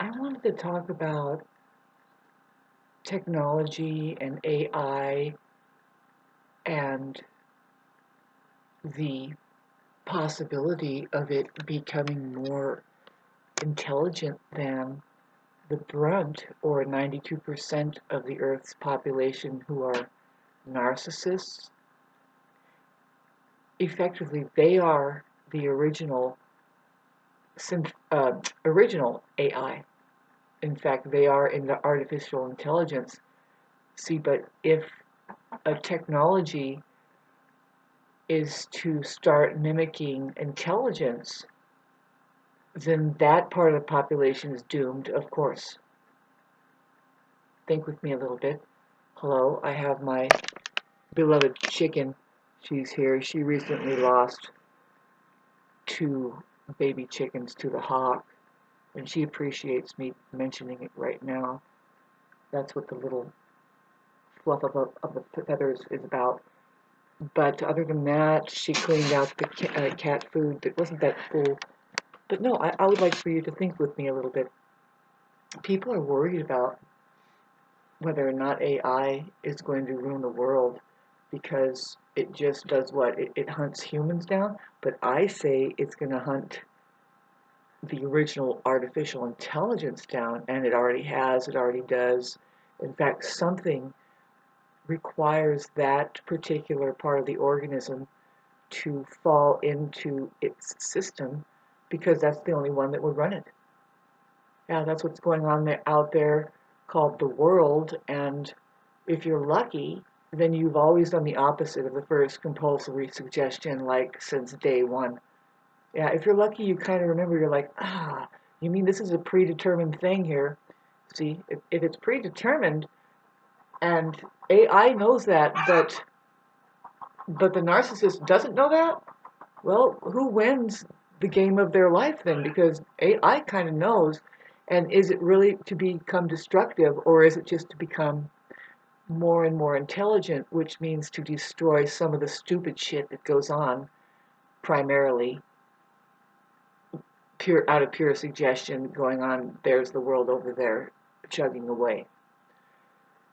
I wanted to talk about technology and AI and the possibility of it becoming more intelligent than the brunt, or 92% of the Earth's population, who are narcissists. Effectively, they are the original AI. In fact, they are in the artificial intelligence. See, but if a technology is to start mimicking intelligence, then that part of the population is doomed, of course. Think with me a little bit. Hello, I have my beloved chicken. She's here. She recently lost 2 baby chickens to the hawk, and she appreciates me mentioning it right now. That's what the little fluff of the feathers is about. But other than that, she cleaned out the cat food that wasn't that full. But no, I would like for you to think with me a little bit. People are worried about whether or not AI is going to ruin the world because it just does what? It hunts humans down. But I say it's going to hunt the original artificial intelligence down, and it already has, it already does. In fact, something requires that particular part of the organism to fall into its system because that's the only one that would run it. Yeah, that's what's going on there, out there, called the world, and if you're lucky, then you've always done the opposite of the first compulsory suggestion, like since day one. Yeah, if you're lucky, you kind of remember, you're like, you mean this is a predetermined thing here? See, if it's predetermined, and AI knows that, but the narcissist doesn't know that, well, who wins the game of their life then? Because AI kind of knows, and is it really to become destructive, or is it just to become more and more intelligent, which means to destroy some of the stupid shit that goes on, primarily out of pure suggestion, going on, there's the world over there chugging away.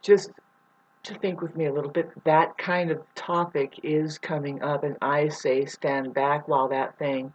Just to think with me a little bit, that kind of topic is coming up, and I say stand back while that thing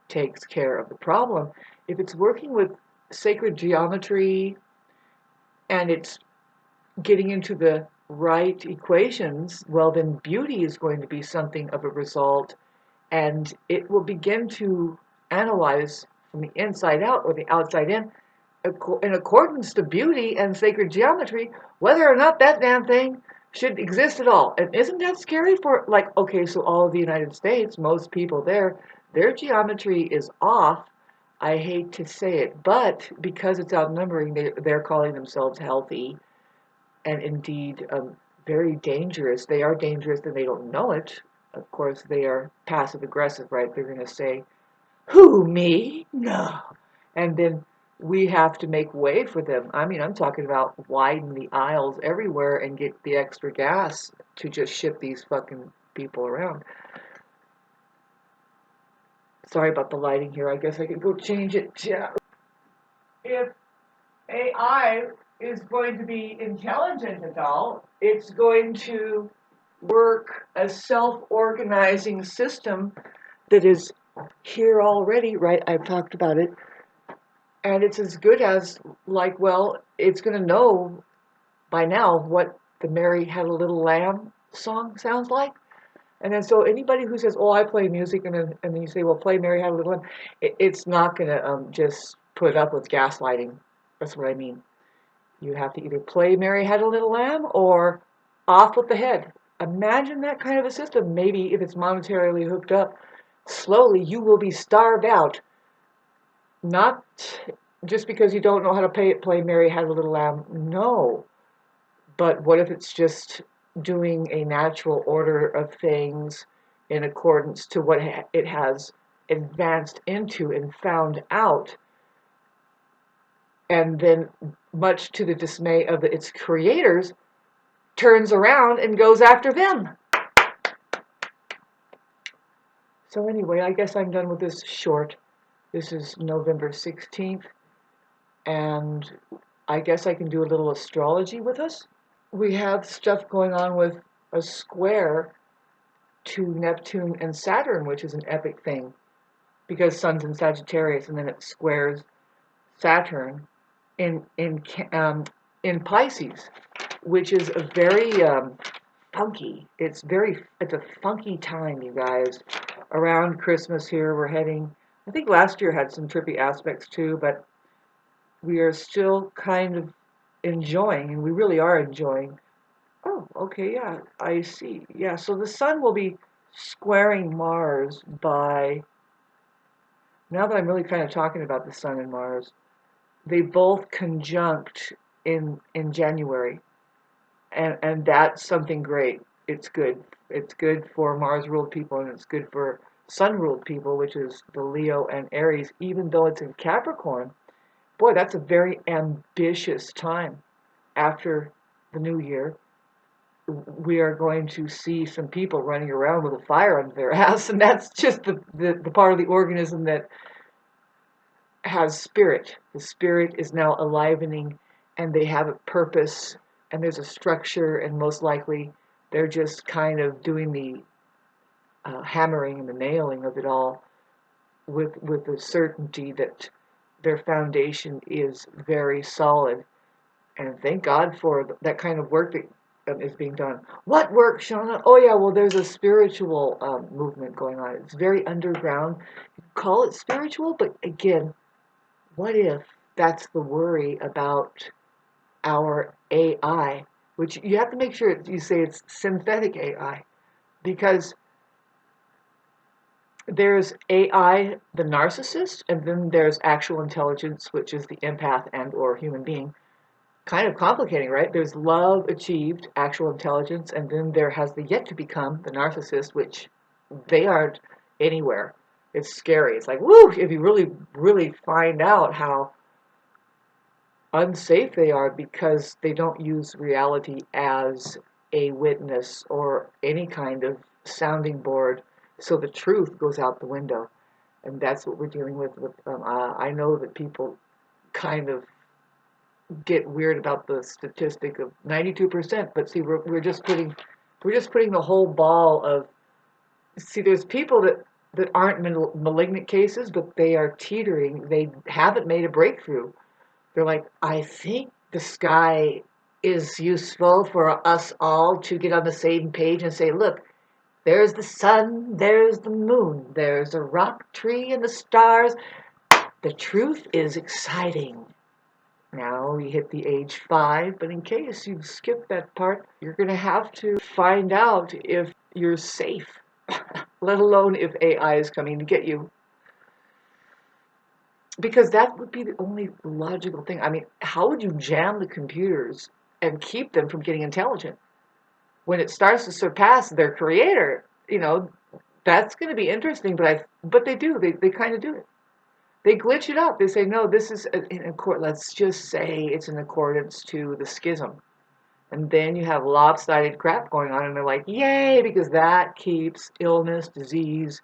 takes care of the problem. If it's working with sacred geometry and it's getting into the right equations, well, then beauty is going to be something of a result, and it will begin to analyze from the inside out or the outside in accordance to beauty and sacred geometry, whether or not that damn thing should exist at all. And isn't that scary for, like, okay, so all of the United States, most people there, their geometry is off. I hate to say it, but because it's outnumbering, they're calling themselves healthy, and indeed very dangerous. They are dangerous and they don't know it. Of course, they are passive aggressive, right? They're going to say, who, me? No. And then we have to make way for them. I mean, I'm talking about widen the aisles everywhere and get the extra gas to just ship these fucking people around. Sorry about the lighting here. I guess I could go change it. Yeah. If AI is going to be intelligent at all, it's going to work a self-organizing system that is here already, right? I've talked about it. And it's as good as, like, well, it's going to know by now what the Mary Had a Little Lamb song sounds like. And then so anybody who says, oh, I play music, and then you say, well, play Mary Had a Little Lamb, it's not going to just put up with gaslighting. That's what I mean. You have to either play Mary Had a Little Lamb or off with the head. Imagine that kind of a system. Maybe if it's monetarily hooked up, slowly you will be starved out. Not just because you don't know how to play Mary Had a Little Lamb. No. But what if it's just doing a natural order of things in accordance to what it has advanced into and found out, and then, much to the dismay of its creators, turns around and goes after them. So anyway, I guess I'm done with this short. This is November 16th, and I guess I can do a little astrology with us. We have stuff going on with a square to Neptune and Saturn, which is an epic thing, because Sun's in Sagittarius, and then it squares Saturn in in Pisces, which is a very funky. It's a funky time, you guys. Around Christmas here, we're heading. I think last year had some trippy aspects too, but we are still kind of enjoying, and we really are enjoying. Oh, okay, yeah, I see. Yeah, so the Sun will be squaring Mars by, now that I'm really kind of talking about the Sun and Mars, they both conjunct in January, and that's something great. It's good. It's good for Mars-ruled people, and it's good for Sun-ruled people, which is the Leo and Aries, even though it's in Capricorn. Boy, that's a very ambitious time after the new year. We are going to see some people running around with a fire under their ass, and that's just the part of the organism that has spirit. The spirit is now alivening, and they have a purpose, and there's a structure, and most likely they're just kind of doing the hammering and the nailing of it all with the certainty that their foundation is very solid. And thank God for that kind of work that is being done. What work, Shauna? Oh yeah, well there's a spiritual movement going on. It's very underground. You call it spiritual, but again, what if that's the worry about our AI, which you have to make sure you say it's synthetic AI, because there's AI, the narcissist, and then there's actual intelligence, which is the empath and or human being. Kind of complicating, right? There's love achieved, actual intelligence, and then there has the yet to become, the narcissist, which they aren't anywhere. It's scary. It's like, woo, if you really, really find out how unsafe they are because they don't use reality as a witness or any kind of sounding board, so the truth goes out the window. And that's what we're dealing with. I know that people kind of get weird about the statistic of 92%, but see, we're just putting the whole ball of, see, there's people that aren't malignant cases, but they are teetering. They haven't made a breakthrough. They're like, I think the sky is useful for us all to get on the same page and say, look, there's the sun, there's the moon, there's a rock tree and the stars. The truth is exciting. Now we hit the age 5, but in case you've skipped that part, you're going to have to find out if you're safe, let alone if AI is coming to get you. Because that would be the only logical thing. I mean, how would you jam the computers and keep them from getting intelligent? When it starts to surpass their creator, that's going to be interesting, but they do. They kind of do it. They glitch it up. They say, no, this is in accord. Let's just say it's in accordance to the schism. And then you have lopsided crap going on, and they're like, yay, because that keeps illness, disease,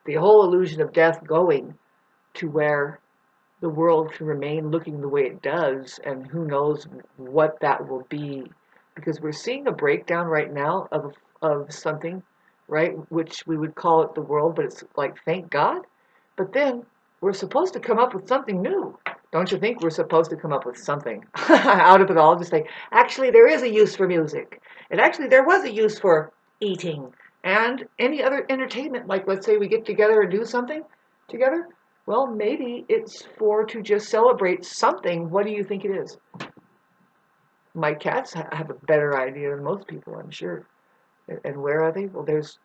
the whole illusion of death going to where the world can remain looking the way it does, and who knows what that will be. Because we're seeing a breakdown right now of something, right, which we would call it the world, but it's like, thank God. But then we're supposed to come up with something new. Don't you think we're supposed to come up with something out of it all? Just like, actually, there is a use for music. And actually, there was a use for eating and any other entertainment. Like, let's say we get together and do something together. Well, maybe it's to just celebrate something. What do you think it is? My cats have a better idea than most people, I'm sure. And where are they? Well, there's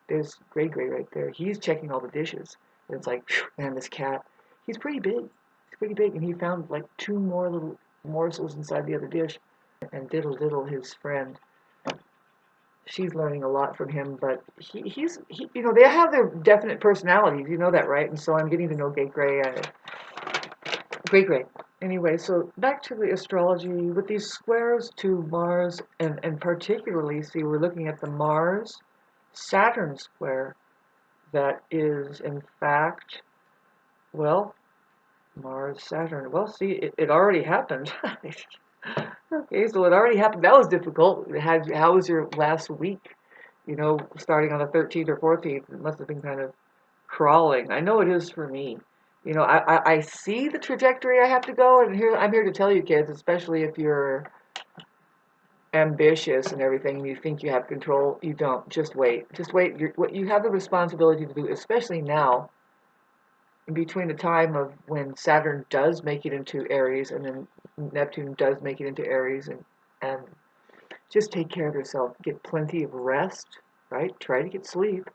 Gray right there. He's checking all the dishes. And it's like, man, this cat, he's pretty big. He's pretty big. And he found like 2 more little morsels inside the other dish. And Diddle, his friend, she's learning a lot from him. But he's they have their definite personalities. You know that, right? And so I'm getting to know Gray. Gray. Anyway, so back to the astrology with these squares to Mars, and particularly, see, we're looking at the Mars-Saturn square that is, in fact, well, Mars, Saturn. Well, see, it already happened. Okay, so it already happened. That was difficult. How was your last week? You know, starting on the 13th or 14th, it must have been kind of crawling. I know it is for me. You know, I see the trajectory I have to go, and I'm here to tell you kids, especially if you're ambitious and everything, and you think you have control, you don't. Just wait. Just wait. What you have the responsibility to do, especially now, in between the time of when Saturn does make it into Aries and then Neptune does make it into Aries, and just take care of yourself. Get plenty of rest, right? Try to get sleep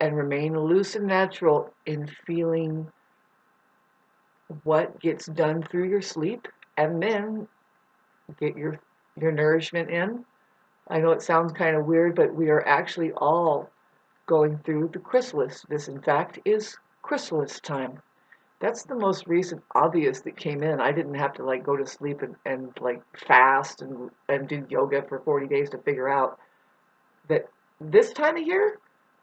and remain loose and natural in feeling what gets done through your sleep, and then get your nourishment in. I know it sounds kind of weird, but we are actually all going through the chrysalis. This, in fact, is chrysalis time. That's the most recent obvious that came in. I didn't have to like go to sleep and like fast and do yoga for 40 days to figure out that this time of year,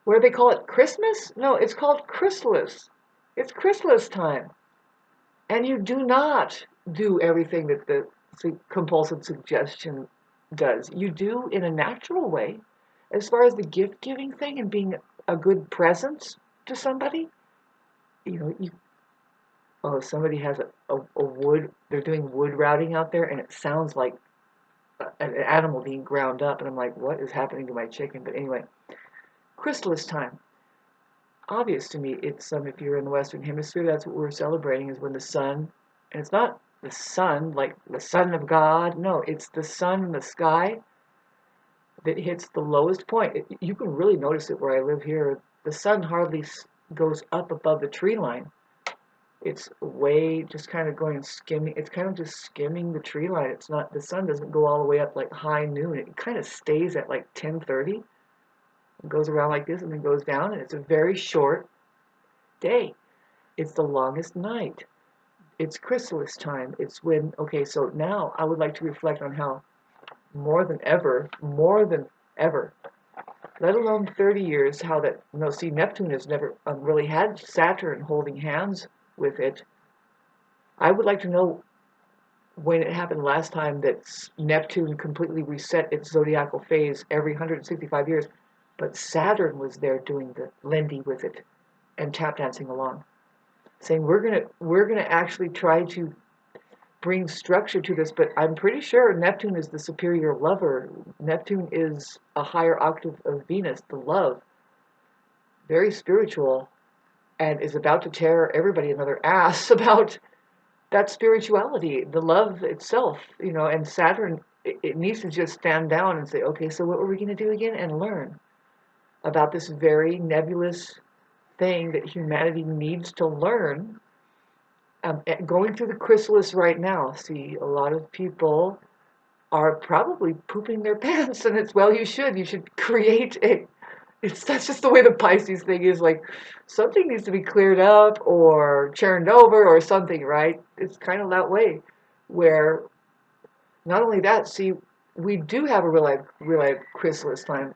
where they call it Christmas? No, it's called chrysalis. It's chrysalis time. And you do not do everything that the compulsive suggestion does. You do in a natural way. As far as the gift giving thing and being a good presence to somebody, you know, oh, somebody has a wood, they're doing wood routing out there, and it sounds like an animal being ground up, and I'm like, what is happening to my chicken? But anyway, chrysalis time. Obvious to me, it's if you're in the Western Hemisphere, that's what we're celebrating, is when the sun, and it's not the sun, like the Son of God, no, it's the sun in the sky that hits the lowest point. You can really notice it where I live here. The sun hardly goes up above the tree line. It's way just kind of going skimming. It's kind of just skimming the tree line. It's not, the sun doesn't go all the way up like high noon. It kind of stays at like 10:30. It goes around like this and then goes down, and it's a very short day. It's the longest night. It's chrysalis time. It's when, okay, so now I would like to reflect on how more than ever, let alone 30 years, how that, see, Neptune has never really had Saturn holding hands with it. I would like to know when it happened last time that Neptune completely reset its zodiacal phase every 165 years, but Saturn was there doing the Lindy with it and tap dancing along, saying we're gonna actually try to bring structure to this, but I'm pretty sure Neptune is the superior lover. Neptune is a higher octave of Venus, the love, very spiritual, and is about to tear everybody another ass about that spirituality, the love itself, and Saturn, it needs to just stand down and say, okay, so what were we going to do again? And learn about this very nebulous thing that humanity needs to learn. Going through the chrysalis right now, see, a lot of people are probably pooping their pants, and it's, well, you should create that's just the way the Pisces thing is, like, something needs to be cleared up or churned over or something, right? It's kind of that way, where not only that, see, we do have a real life chrysalis time,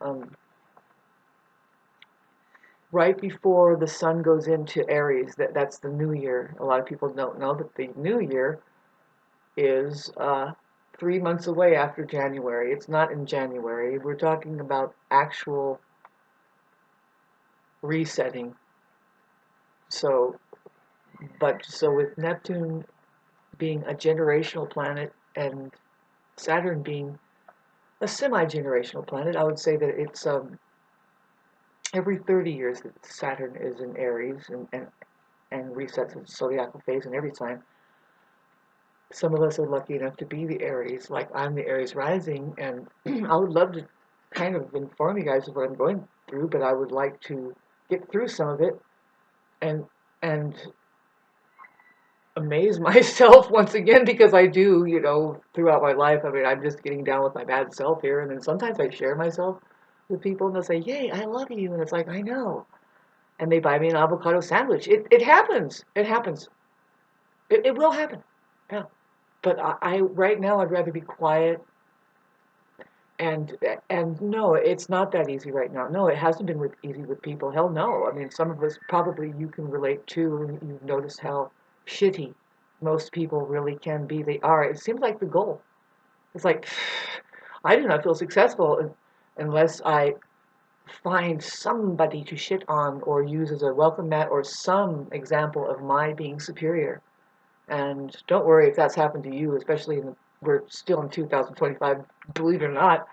right before the sun goes into Aries. That's the new year. A lot of people don't know that the new year is 3 months away after January. It's not in January. We're talking about actual resetting. So with Neptune being a generational planet and Saturn being a semi-generational planet, I would say that it's every 30 years that Saturn is in Aries and resets its zodiacal phase in every sign. Some of us are lucky enough to be the Aries, like I'm the Aries rising, and I would love to kind of inform you guys of what I'm going through, but I would like to get through some of it and amaze myself once again, because I do, throughout my life. I mean, I'm just getting down with my bad self here, and then sometimes I share myself with people, and they'll say, "Yay, I love you," and it's like, I know, and they buy me an avocado sandwich. It happens. It happens. It will happen. Yeah. But I right now I'd rather be quiet. And no, it's not that easy right now. No, it hasn't been easy with people. Hell no. I mean, some of us probably you can relate to, and you've noticed how shitty most people really can be, they are. It seems like the goal. It's like, I do not feel successful unless I find somebody to shit on or use as a welcome mat or some example of my being superior. And don't worry if that's happened to you, especially we're still in 2025, believe it or not.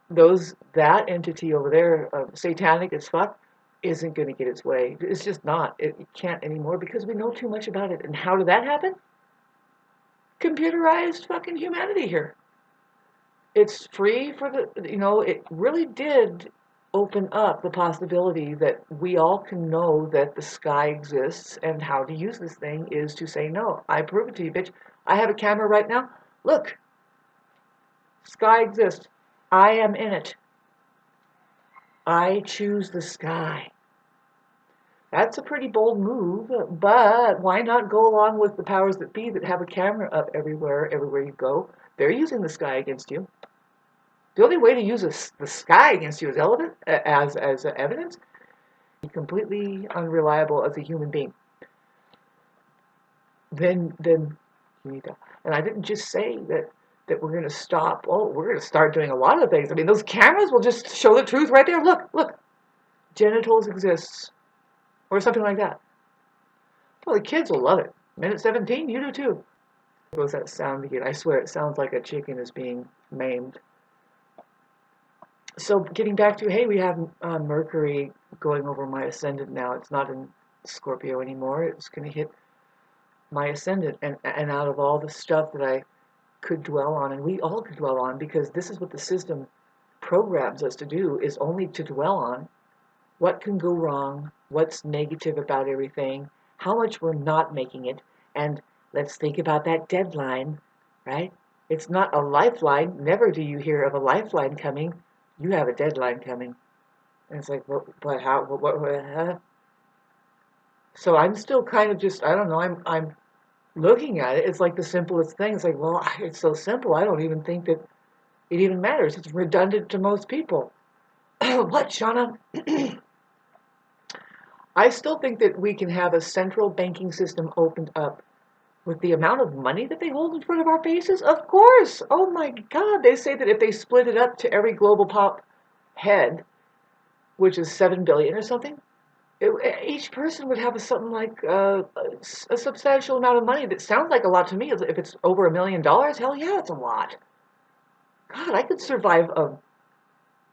That entity over there, satanic as fuck, isn't going to get its way. It's just not. It can't anymore because we know too much about it. And how did that happen? Computerized fucking humanity here. It's free for it really did open up the possibility that we all can know that the sky exists, and how to use this thing is to say no. I prove it to you, bitch. I have a camera right now. Look, sky exists. I am in it. I choose the sky. That's a pretty bold move, but why not go along with the powers that be that have a camera up everywhere you go? They're using the sky against you. The only way to use the sky against you as evidence, be completely unreliable as a human being. Then you need to. And I didn't just say that we're going to stop. Oh, we're going to start doing a lot of things. I mean, those cameras will just show the truth right there. Look, genitals exists, or something like that. Well, the kids will love it. Minute 17, you do too. What was that sound again? I swear it sounds like a chicken is being maimed. So getting back to, hey, we have Mercury going over my ascendant now. It's not in Scorpio anymore. It's going to hit my ascendant. And out of all the stuff that I could dwell on, and we all could dwell on, because this is what the system programs us to do, is only to dwell on what can go wrong, what's negative about everything, how much we're not making it, and let's think about that deadline, right? It's not a lifeline. Never do you hear of a lifeline coming. You have a deadline coming. And it's like, what, how, what? So I'm still kind of just, I don't know, I'm looking at it. It's like the simplest thing. It's like, well, it's so simple. I don't even think that it even matters. It's redundant to most people. What, Shauna? I still think that we can have a central banking system opened up with the amount of money that they hold in front of our faces. Of course. Oh my God. They say that if they split it up to every global pop head, which is 7 billion or something, each person would have something like a substantial amount of money. That sounds like a lot to me. If it's over $1 million, hell yeah, it's a lot. God, I could survive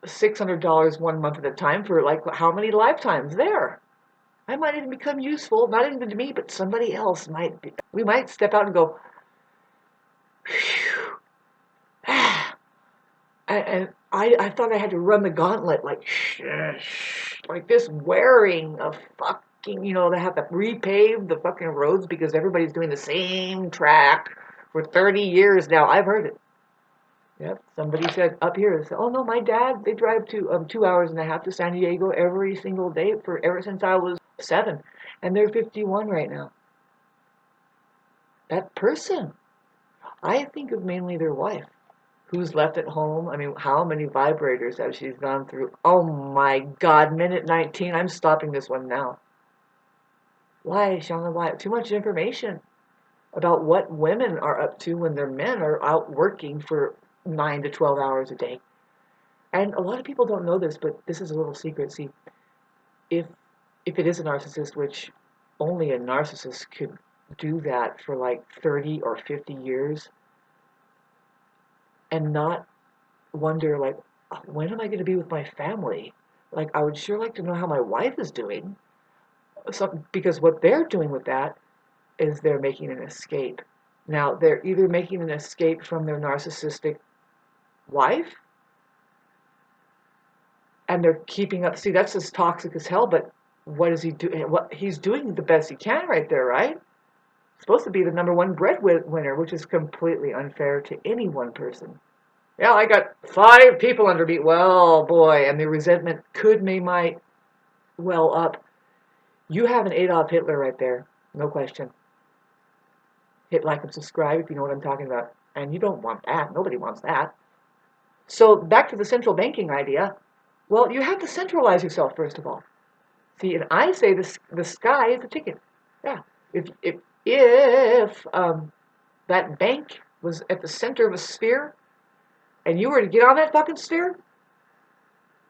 $600 1 month at a time for like how many lifetimes there? I might even become useful, not even to me, but somebody else might be. We might step out and go, phew, ah. And I thought I had to run the gauntlet, like this, wearing a fucking, they have to repave the fucking roads because everybody's doing the same track for 30 years now. I've heard it. Yep, somebody said up here, oh no, my dad, they drive to 2 hours and a half to San Diego every single day ever since I was 7, and they're 51 right now. That person, I think of mainly their wife, who's left at home. I mean, how many vibrators have she gone through? Oh my God, minute 19. I'm stopping this one now. Why, Shauna, why? Too much information about what women are up to when their men are out working for 9 to 12 hours a day. And a lot of people don't know this, but this is a little secret. See, if it is a narcissist, which only a narcissist could do that for like 30 or 50 years, and not wonder, like, when am I going to be with my family? Like, I would sure like to know how my wife is doing. Because what they're doing with that is they're making an escape. Now, they're either making an escape from their narcissistic wife, and they're keeping up. See, that's as toxic as hell, but what is he doing? What he's doing the best he can right there, right? Supposed to be the _1 breadwinner, which is completely unfair to any one person. Yeah, I got 5 people under me. Well, boy, and the resentment might well up. You have an Adolf Hitler right there, no question. Hit like and subscribe if you know what I'm talking about. And you don't want that. Nobody wants that. So back to the central banking idea. Well, you have to centralize yourself first of all. See, and I say the sky is the ticket. Yeah. If that bank was at the center of a sphere, and you were to get on that fucking sphere,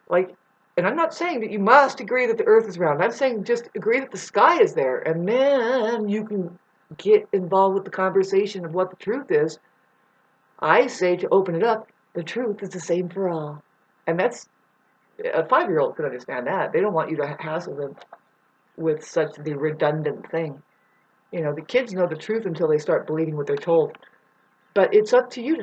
like, and I'm not saying that you must agree that the Earth is round. I'm saying just agree that the sky is there, and then you can get involved with the conversation of what the truth is. I say to open it up. The truth is the same for all, and that's a 5-year-old could understand that. They don't want you to hassle them with such the redundant thing. You know, the kids know the truth until they start believing what they're told. But it's up to you to